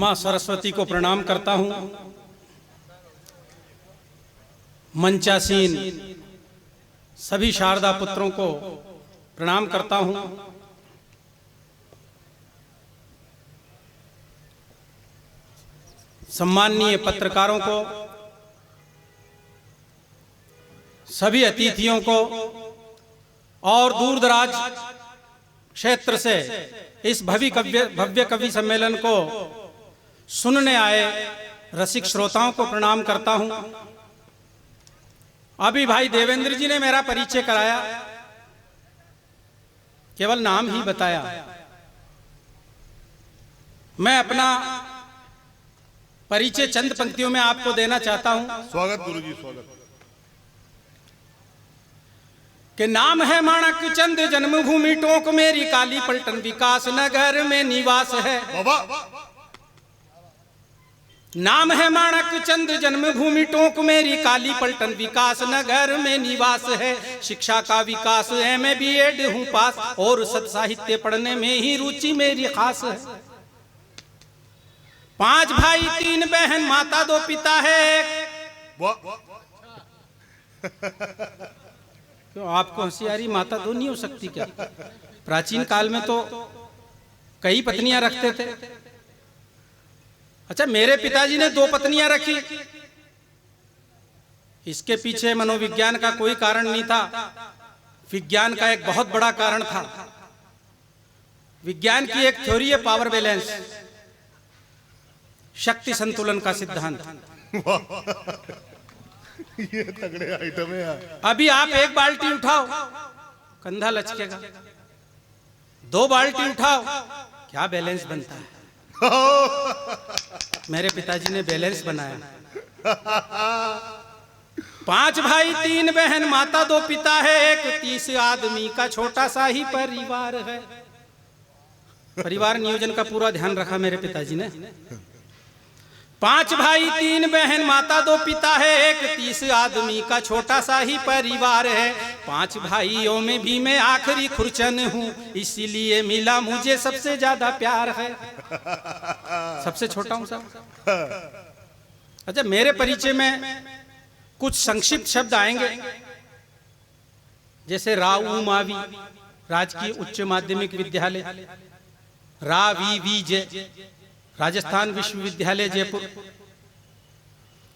माँ सरस्वती को प्रणाम करता हूँ। मंचासीन सभी शारदा पुत्रों को प्रणाम करता हूँ। सम्माननीय पत्रकारों को, सभी अतिथियों को और दूर दराज क्षेत्र से इस भव्य कवि सम्मेलन को सुनने आए रसिक श्रोताओं को प्रणाम करता हूं। अभी भाई देवेंद्र जी ने मेरा परिचय कराया, केवल नाम ही बताया। मैं अपना परिचय चंद पंक्तियों में आपको देना चाहता हूं। स्वागत गुरुजी, स्वागत। के नाम है माणक चंद, जन्मभूमि टोंक मेरी, काली पलटन विकास नगर में निवास है। नाम है माणक चंद, जन्मभूमि टोंक मेरी, काली पलटन विकास नगर में निवास है। शिक्षा का विकास एमए बीएड हूँ पास, और सत साहित्य पढ़ने में ही रुचि मेरी खास है। 5 भाई 3 बहन, माता 2 पिता है। क्यों आपको हंसी आ रही? माता 2 नहीं हो सकती क्या? प्राचीन काल में तो कई पत्नियां रखते थे। अच्छा, मेरे पिताजी ने 2 पत्नियां रखी। इसके पीछे मनोविज्ञान का कोई कारण नहीं था, विज्ञान का एक बहुत बड़ा कारण था। विज्ञान की एक थ्योरी है पावर बैलेंस, शक्ति संतुलन का सिद्धांत। ये तगड़े आइटम है यार। अभी आप 1 बाल्टी उठाओ, कंधा लचकेगा। 2 बाल्टी उठाओ, क्या बैलेंस बनता है? मेरे पिताजी ने बैलेंस बनाया। 5 भाई 3 बहन, माता 2 पिता है। एक 30 आदमी का छोटा सा ही परिवार है। परिवार नियोजन का पूरा ध्यान रखा मेरे पिताजी ने। 5 भाई 3 बहन, माता 2 पिता है। एक 30 आदमी का छोटा सा ही परिवार है। 5 भाइयों में भी मैं आखिरी खुरचन हूँ, इसीलिए मिला मुझे सबसे ज्यादा प्यार है। सबसे छोटा हूँ साहब। अच्छा, मेरे परिचय में कुछ संक्षिप्त शब्द आएंगे, जैसे राऊ मावी राजकीय उच्च माध्यमिक विद्यालय, रावीवीजे राजस्थान विश्वविद्यालय जयपुर।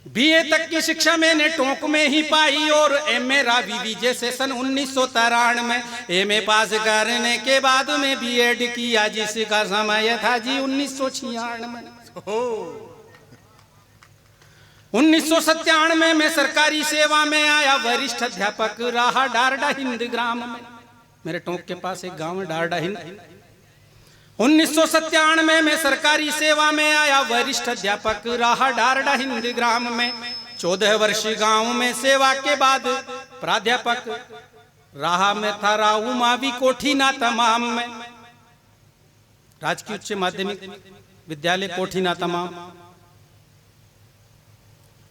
बीए तक की शिक्षा मैंने टोंक में ही पाई, और एमए रावीवीजे से सन 1993 में एमए पास करने के बाद में बीएड किया, जिसका समय था जी 1996 में। 1997 में सरकारी सेवा में आया, वरिष्ठ अध्यापक रहा डारडा हिंद ग्राम में। मेरे टोंक के पास एक गांव है डारडा हिंद। 1997 में सरकारी सेवा में आया, वरिष्ठ अध्यापक रहा डारडा हिंद ग्राम में। 14 वर्ष गांव में सेवा के बाद प्राध्यापक रहा में था राऊ मावी कोठी ना तमाम में। राजकीय उच्च माध्यमिक विद्यालय कोठी ना तमाम।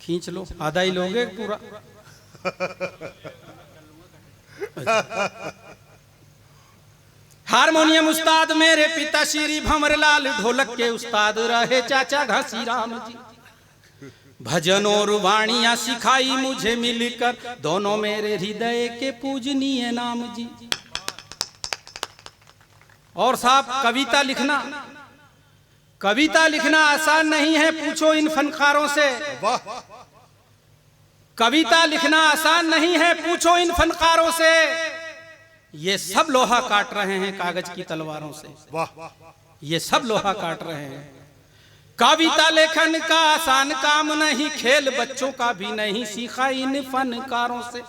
खींच लो, आधा ही लोगे पूरा। हारमोनियम उस्ताद मेरे पिता श्री भंवरलाल, ढोलक के उस्ताद रहे चाचा घासीराम जी। भजन और वाणियां सिखाई मुझे मिलकर, दोनों मेरे हृदय के पूजनीय नाम जी। और साहब, कविता लिखना आसान नहीं है, पूछो इन फनकारों से। कविता लिखना आसान नहीं है, पूछो इन फनकारों से। ये सब लोहा काट रहे हैं कागज की तलवारों से। ये सब लोहा काट रहे हैं। कविता लेखन का आसान काम नहीं, खेल बच्चों का भी नहीं सीखा इन फनकारों से।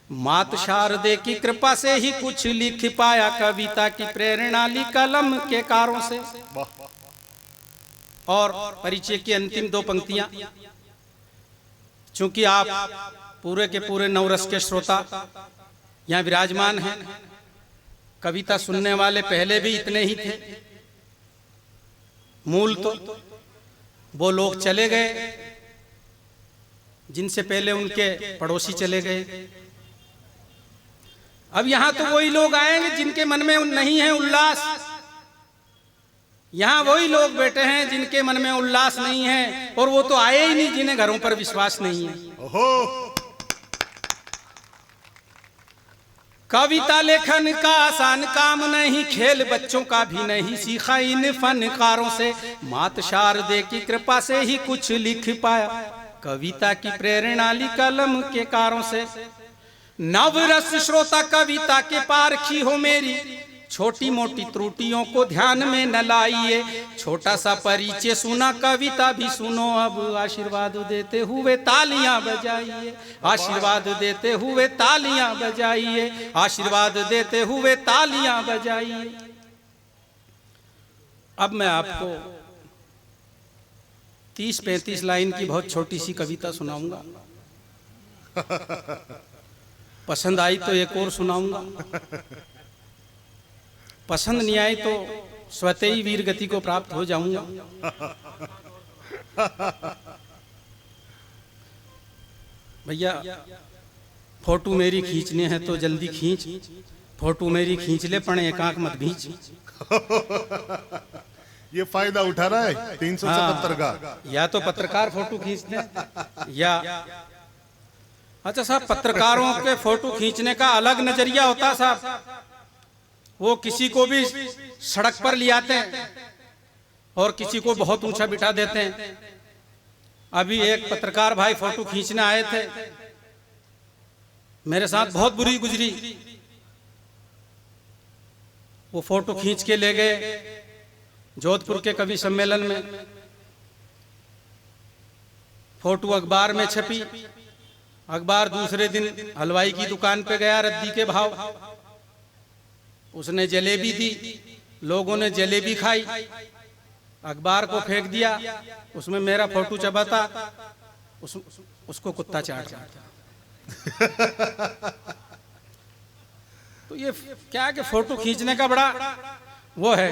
मात शारदे की कृपा से ही कुछ लिख पाया, कविता की प्रेरणा ली कलम के कारों से। और परिचय की अंतिम 2 पंक्तियां, चूंकि आप पूरे के पूरे नवरस के श्रोता यहाँ विराजमान हैं, कविता सुनने वाले पहले भी इतने ही थे। मूल तो वो लोग चले गए जिनसे पहले उनके पड़ोसी चले गए। अब यहाँ तो वही लोग आएंगे जिनके मन में नहीं है उल्लास, यहाँ वही लोग बैठे हैं जिनके मन में उल्लास नहीं है, और वो तो आए ही नहीं जिन्हें घरों पर विश्वास नहीं है। ओहो, कविता लेखन का आसान काम नहीं, खेल बच्चों का भी नहीं सीखा इन फनकारों से, मात शारदे की कृपा से ही कुछ लिख पाया, कविता की प्रेरणा ली कलम के कारों से। नवरस श्रोता कविता के पारखी हो मेरी, छोटी मोटी त्रुटियों को ध्यान में न लाइए, छोटा सा परिचय सुना कविता भी सुनो, अब आशीर्वाद देते हुए तालियां बजाइए, आशीर्वाद देते हुए तालियां बजाइए, आशीर्वाद देते हुए तालियां बजाइए। अब मैं आपको 30-35 लाइन की बहुत छोटी सी कविता सुनाऊंगा। पसंद आई तो एक और सुनाऊंगा, पसंद नहीं आई तो स्वतः ही वीर गति को प्राप्त हो जाऊंगा। भैया फोटो मेरी खींचने हैं तो जल्दी खींच, फोटो मेरी खींच ले पण एक आंख मत खींच। ये फायदा उठा रहा है 377 का। या तो पत्रकार फोटो खींचते या अच्छा साहब, पत्रकारों के फोटो खींचने का अलग नजरिया होता साहब। वो किसी को भी सड़क पर ले आते हैं और किसी को बहुत ऊंचा बिठा देते हैं। अभी एक पत्रकार भाई फोटो खींचने आए थे, मेरे साथ बहुत बुरी गुजरी। वो फोटो खींच के ले गए जोधपुर के कवि सम्मेलन में, फोटो अखबार में छपी। अखबार दूसरे दिन हलवाई की दुकान पे गया रद्दी के भाव, उसने जलेबी दी, लोगों ने जलेबी खाई, अखबार को फेंक दिया, उसमें मेरा फोटो चबा था, उसको कुत्ता चाट रहा था। तो ये क्या है कि फोटो खींचने का बड़ा वो है।